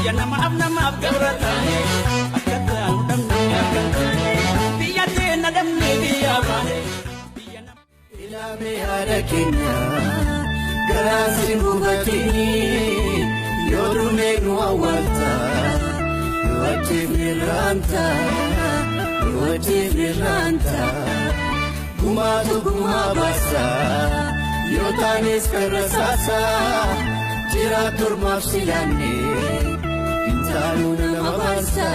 biyya namaaf gabratanii akka ta'an dhabnee akkan biyya teena dhabnee biyya baane ilaamee haadha keenya garaasi hubatini yoo dhumee nu awwaalta yoo achiif nirraanta gumaatu gumaa baasa yoo taanis karra saasa jira turmaaf silaanne intaanuu nama baarsa.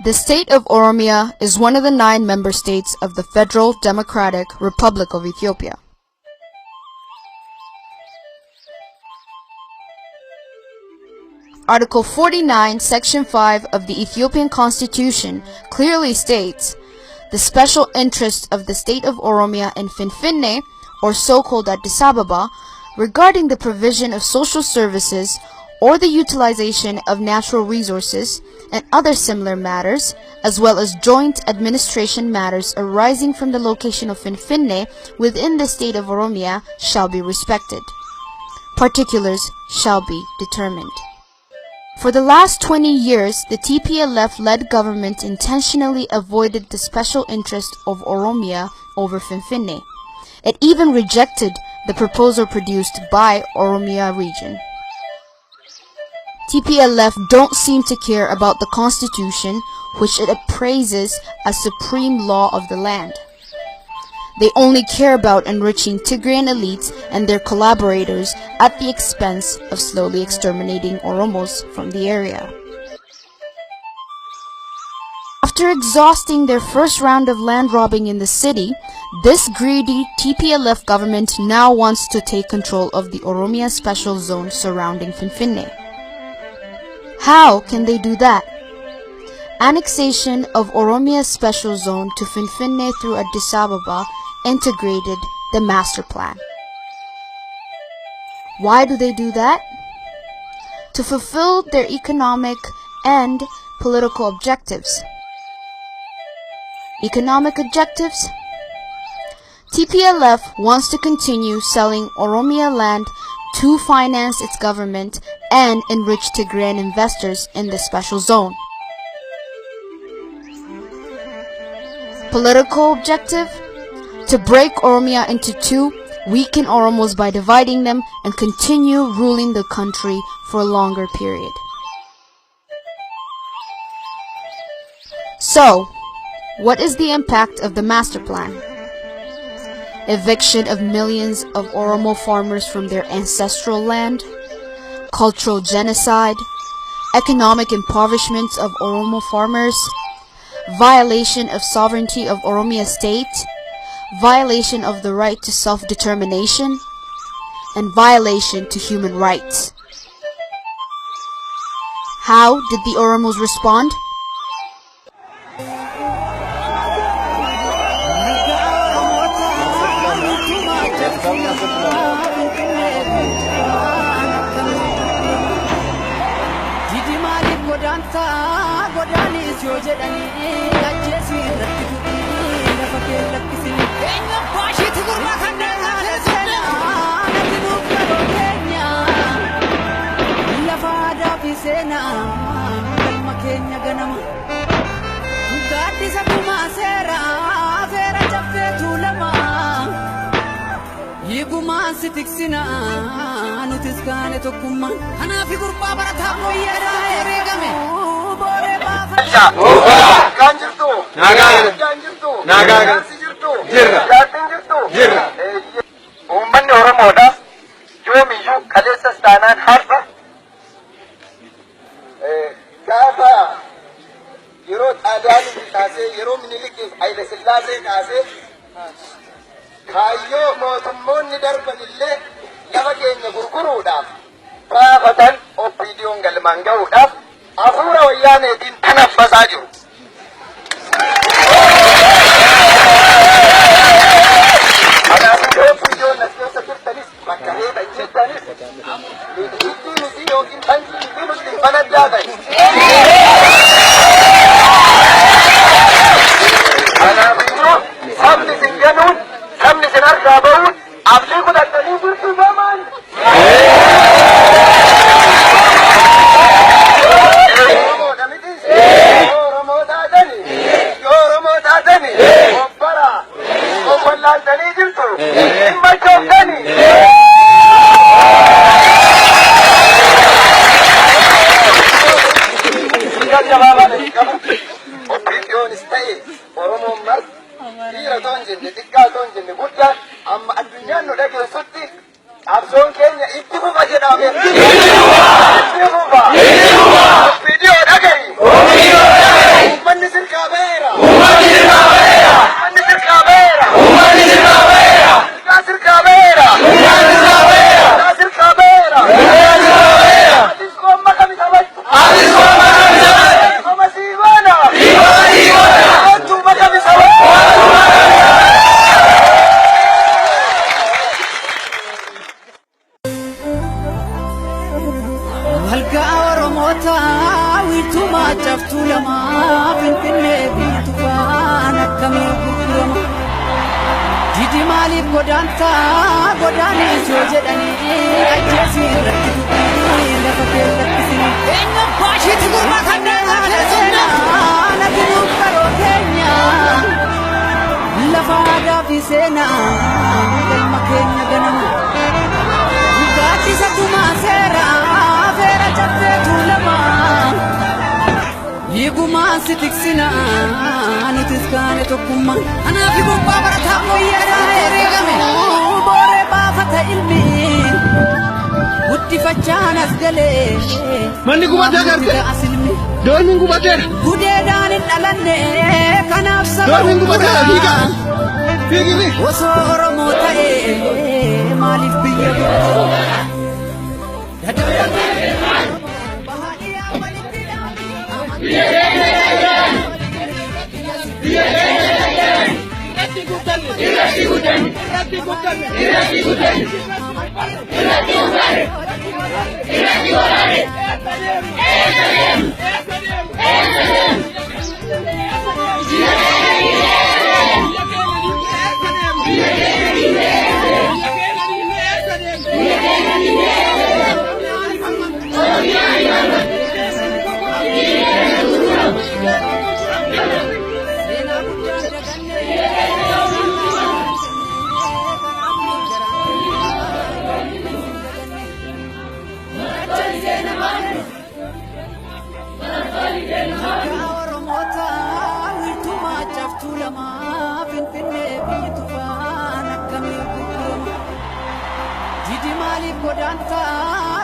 The state of Oromia is one of the 9 member states of the Federal Democratic Republic of Ethiopia. Article 49, Section 5 of the Ethiopian Constitution clearly states the special interest of the state of Oromia in Finfinne, or so-called Addis Ababa, regarding the provision of social services or the utilization of natural resources and other similar matters, as well as joint administration matters arising from the location of Finfinne within the state of Oromia, shall be respected. Particulars shall be determined. For the last 20 years, the TPLF-led government intentionally avoided the special interest of Oromia over Finfinne. It even rejected the proposal produced by Oromia region. TPLF don't seem to care about the constitution, which it appraises as supreme law of the land. They only care about enriching Tigrayan elites and their collaborators at the expense of slowly exterminating Oromos from the area. After exhausting their first round of land robbing in the city, this greedy TPLF government now wants to take control of the Oromia special zone surrounding Finfinne. How can they do that? Annexation of Oromia special zone to Finfinne through Addis Ababa integrated the master plan. Why do they do that? To fulfill their economic and political objectives. Economic objectives? TPLF wants to continue selling Oromia land to finance its government and enrich Tigrayan investors in the special zone. Political objective? To break Oromia into 2, weaken Oromos by dividing them, and continue ruling the country for a longer period. So, what is the impact of the master plan? Eviction of millions of Oromo farmers from their ancestral land, cultural genocide, economic impoverishment of Oromo farmers, violation of sovereignty of Oromia state, violation of the right to self-determination, and violation to human rights. How did the Oromos respond? Tiksina nutis kaane tokkummaan kanaafi gurbaa barataa mooyyeedhaa eeggame booree baafa kan jirtu nagaa jirra uummanni Oromoodhaaf yoomiyyuu kaleessas taanaan har'a gaafa yeroo Xaaliyaanii kaasee yeroo Minilikiif Haile Sillaasee kaasee kaayyo mootummoonni darban illee lafa keenya gurguruudhaaf baafatan oppiidiyoon galmaan ga'uudhaaf hafuura wayyaaneetiin tanaffasaa jiru. Kanaafuu oppiidiyoon as keessa turtanis bakka reeba jettanis ittiin miti yookiin tankii miti nutti hin fanaddaatan. Kanaafuu sabni sin ganuun Oromoon mar dhiira toon jenne xiqqaa toon jenne guddaa amma addunyaan nu dhageessutti absoon keenya itti fufa jedhame. Itti fufa. Viidiyoo dhagahi. Uummanni sirkaa beera. Uummanni sirkaa beera. Uummanni sirkaa beera. Uummanni sirkaa beera. Sirkaa beera. Sirkaa beera. Sirkaa beera. Sirkaa beera. Atis koomma kami taphatu. Atis koomma kami taphatu. Koomma siibaana. Siibaana siibaana. Koottuuma kami taphatu. Malka Oromota wiituma jaftu lama Finfinnee biitu faana akkamii gurgurama. Didi maaliif godaanis yoo jedhanii ajjeesii irratti dubbii lafa keessattisini. Eenyu baashiitti gurra kan seenaa nabinuuf karoo keenya lafa aadaa fi seenaa galma keenya ganama. Gaaddisa tumaa seeraa feera cabbeetu lama hiikumaan si tiksinaa nutis kaane tokkummaa. Anaafi gubbaa barataa mooyyeedhaa herreegame booree baafata ilmi guddifachaan as galee manni gubatee garte dooniin gubateera gudeedhaan hin dhalanne kanaaf saba dooniin gubateera fiigiri osoo Oromoo ta'ee maaliif biyya gurguru.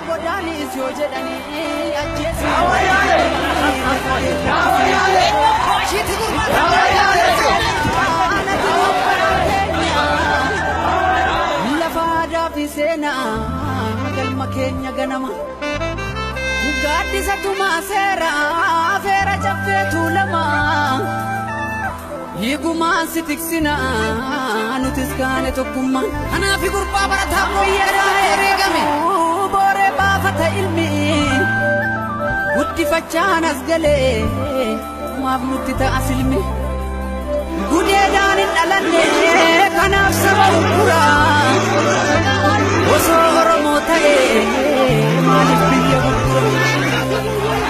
Godaanis yoo jedhanii ajjeesii lafa aadaa fi seenaa galma keenya ganama. Gaaddisa tumaa seeraa feera cabbeetu lama hiikumaan si tiksinaa nutis kaane tokkummaa. Anaafi gurbaa barataa mooyyeedhaa herreegame booree baafata ilmi guddifachaan as galee maaf nutti ta'a silmi. Gudeedhaan hin dhalanne kanaaf saba gurguraa osoo Oromoo ta'ee maaliif biyya gurgura.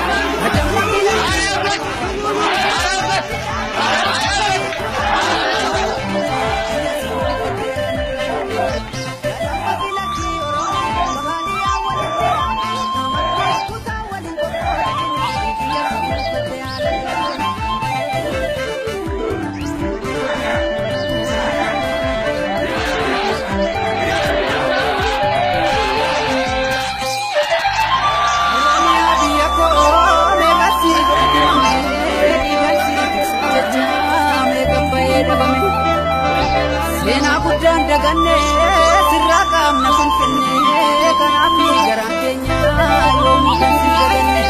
Seenaa guddaan daganne sirraa qaamna Finfinnee kanaaf garaan keenya yoomuu kan si daganne.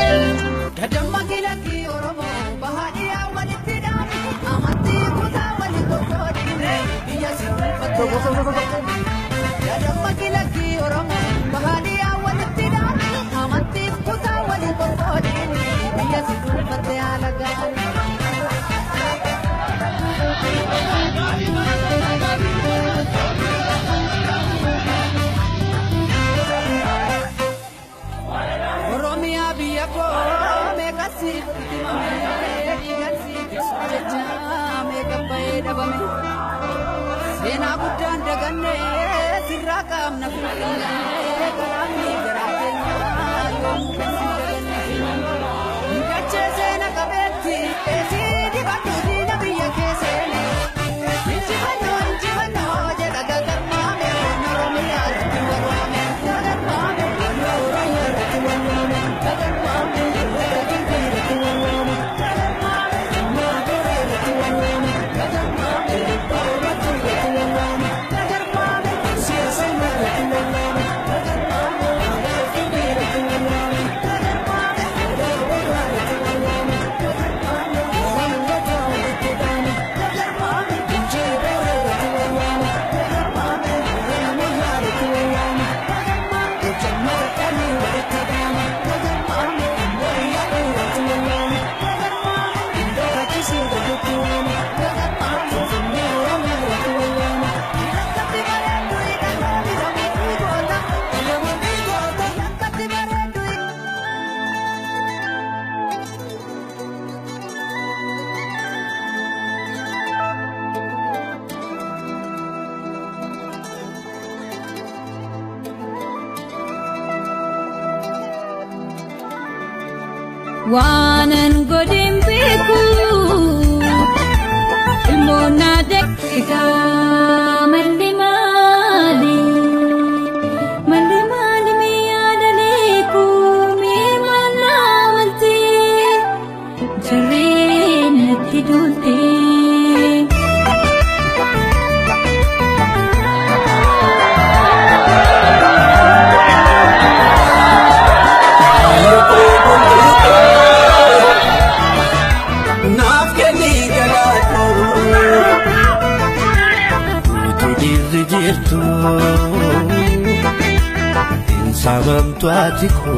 Dadammaqiin lakkii Oromoo bahaadhiyaa walitti dhaame amantii kutaa waliin tokkoodhine biyya si dhuunfattu. Dadammaqiin lakkii Oromoo bahaadhiyaa walitti dhaame amantii kutaa waliin tokkoodhine biyya si dhuunfatte haala gaariin. Seenaa guddaan daganne sirraa qaamna Finfinnee kanaaf garaa keenya yoomuu kan si daganne. Dachee seena qabeetti eesii dibadhu diina biyya keessa. waanan godhin beeku ilmoona dakkikaa malli maali miyaadaleeku miimana amanti jarreen natti dulte. Sabamtu atiko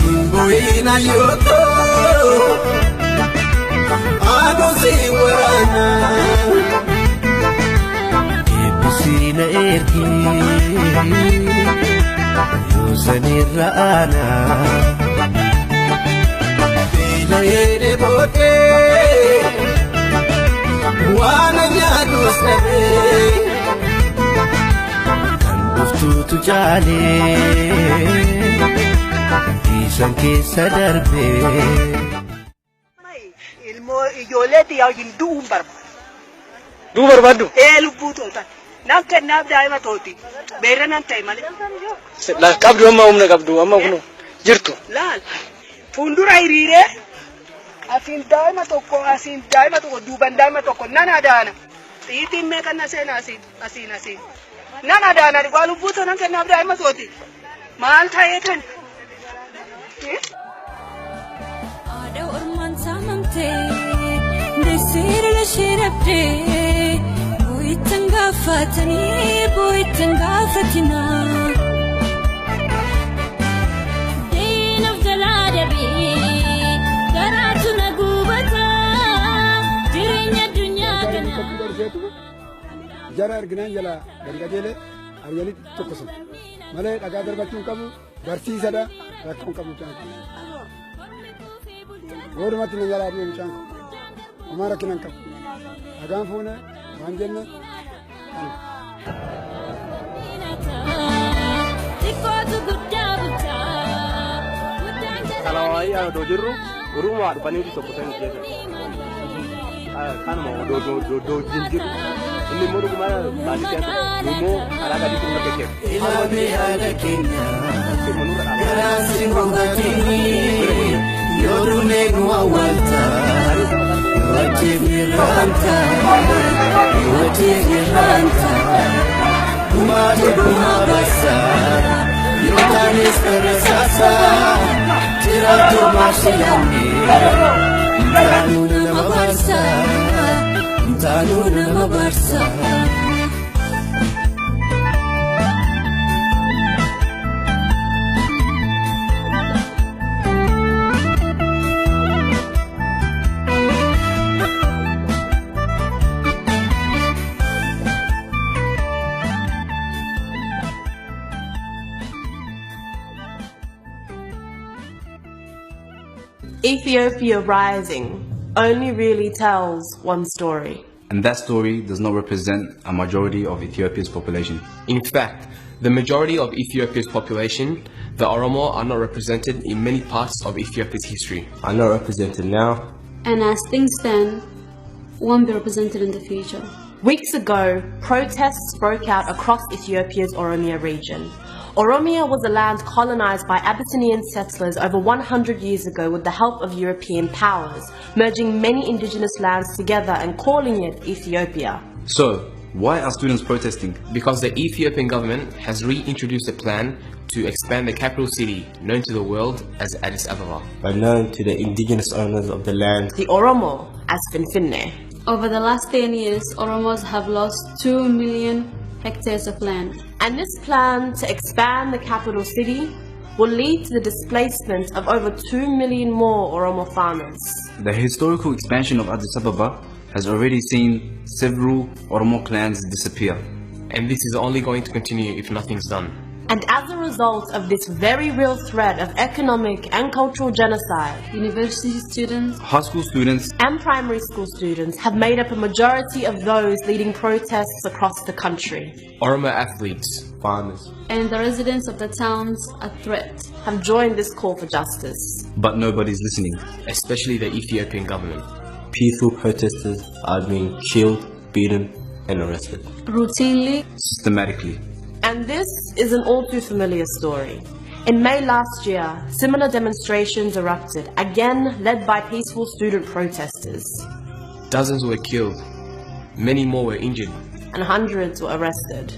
Mbuina yoto Ako siwana Kibisina ergi Yusanira ana Bila yede bote Wana nyadus nabe Tutu jale Isan kesa darbe Ilmo ijoolleetti yaa wajjin du'uun barbaada. Duu barbaaddu? Lubbuu toltan. Nam kennaaf daa'ima tooti. Beera nan ta'e malee. La qabdu amma humna qabdu amma kunu jirtu. Laal. Fuuldura hiriiree asiin daa'ima tokko duuban daa'ima tokko nan adaana. Xiitiin meeqa na seena asiin. Nan adaana waa lubbuu tolan kennaaf daa'ima tooti. Maal ta'ee kan? Ada orman samamte desir la shirabde boitanga fatina Dein of the ladabi garatu nagubata direnya dunya kana Jara arginan jala gargajele argalit tokkosan malee dhagaa darbachuun qabu barsiisadha rakkoon qabu caanku godumatti na jala arginu caanku homaa rakkinan qabu dhagaan fuune waan jenne kalau ayah dojuru guru mau dhufanii tokkosan jechuudha kanuma do jinjiru inni immoo dhuguma baadiyyaa immoo karaa gadiitti nu dhaggeesse. Ilaalee haala keenya garaan si boqotini yoo duunee nu awwaalta yoo ajjeefirraanta dhumaa basa yoo taanis karasaasa jiraatu maashilaanne ntaanuu nama barsa. Ethiopia Rising only really tells one story. And that story does not represent a majority of Ethiopia's population. In fact, the majority of Ethiopia's population, the Oromo, are not represented in many parts of Ethiopia's history. Are not represented now. And as things stand, won't be represented in the future. Weeks ago, protests broke out across Ethiopia's Oromia region. Oromia was a land colonized by Abyssinian settlers over 100 years ago with the help of European powers, merging many indigenous lands together and calling it Ethiopia. So, why are students protesting? Because the Ethiopian government has reintroduced a plan to expand the capital city, known to the world as Addis Ababa. But known to the indigenous owners of the land, the Oromo, as Finfinne. Over the last 10 years, Oromos have lost 2 million hectares of land. And this plan to expand the capital city will lead to the displacement of over 2 million more Oromo farmers. The historical expansion of Addis Ababa has already seen several Oromo clans disappear. And this is only going to continue if nothing's done. And as a result of this very real threat of economic and cultural genocide, university students, high school students, and primary school students have made up a majority of those leading protests across the country. Oromo athletes, farmers, and the residents of the towns a threat have joined this call for justice. But nobody's listening, especially the Ethiopian government. Peaceful protesters are being killed, beaten, and arrested. Routinely, systematically. And this is an all too familiar story. In May last year, similar demonstrations erupted, again led by peaceful student protesters. Dozens were killed, many more were injured, and hundreds were arrested.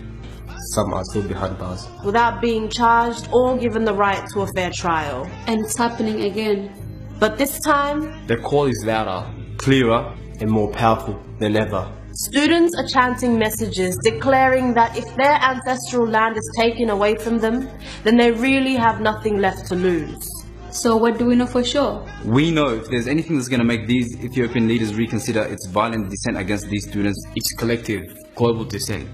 Some are still behind bars, without being charged or given the right to a fair trial. And it's happening again. But this time, the call is louder, clearer, and more powerful than ever. Students are chanting messages declaring that if their ancestral land is taken away from them, then they really have nothing left to lose. So what do we know for sure? We know if there's anything that's going to make these Ethiopian leaders reconsider its violent dissent against these students, it's collective, global dissent.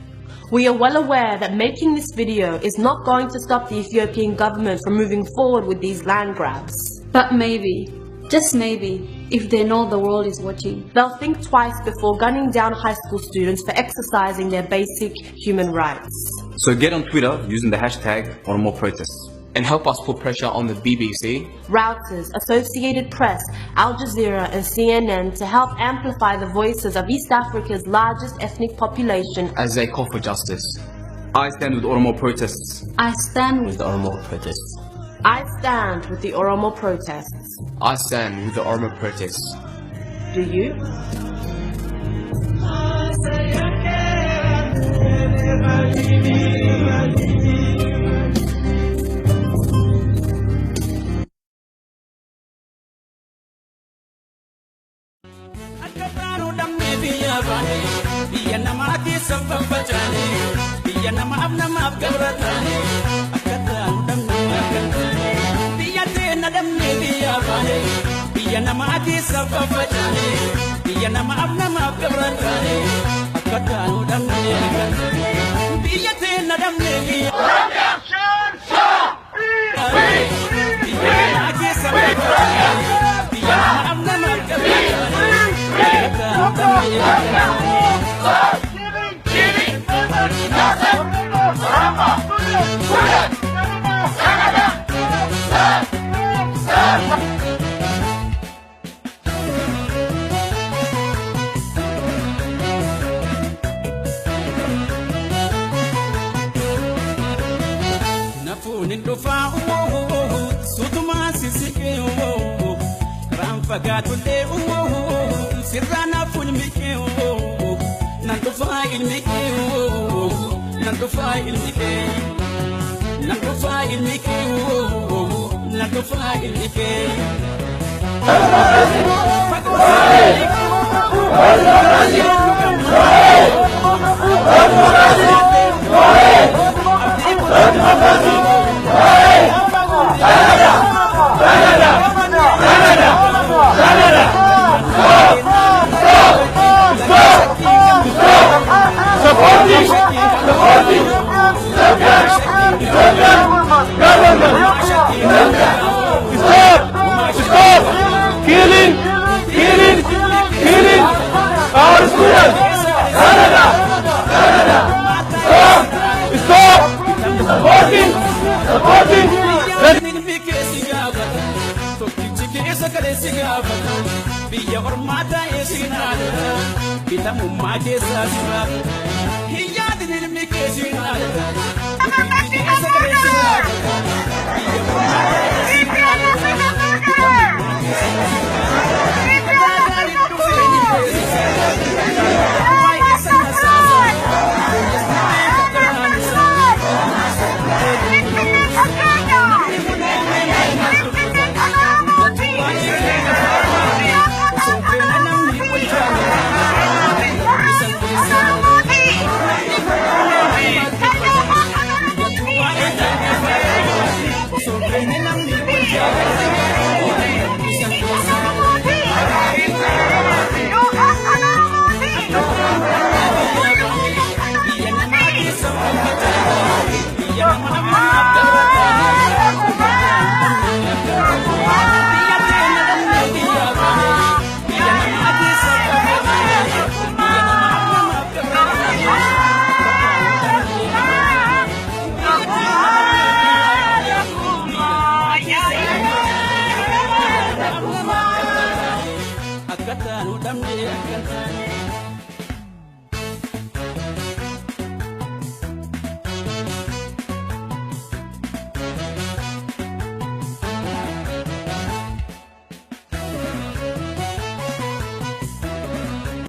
We are well aware that making this video is not going to stop the Ethiopian government from moving forward with these land grabs. But maybe, just maybe, if they know the world is watching, they'll think twice before gunning down high school students for exercising their basic human rights. So get on Twitter using the hashtag Oromo Protests. And help us put pressure on the BBC, Reuters, Associated Press, Al Jazeera and CNN to help amplify the voices of East Africa's largest ethnic population as they call for justice. I stand with Oromo Protests. I stand with the Oromo Protests. I stand with the Oromo Protests. I stand with the Oromo Protests. Do you? He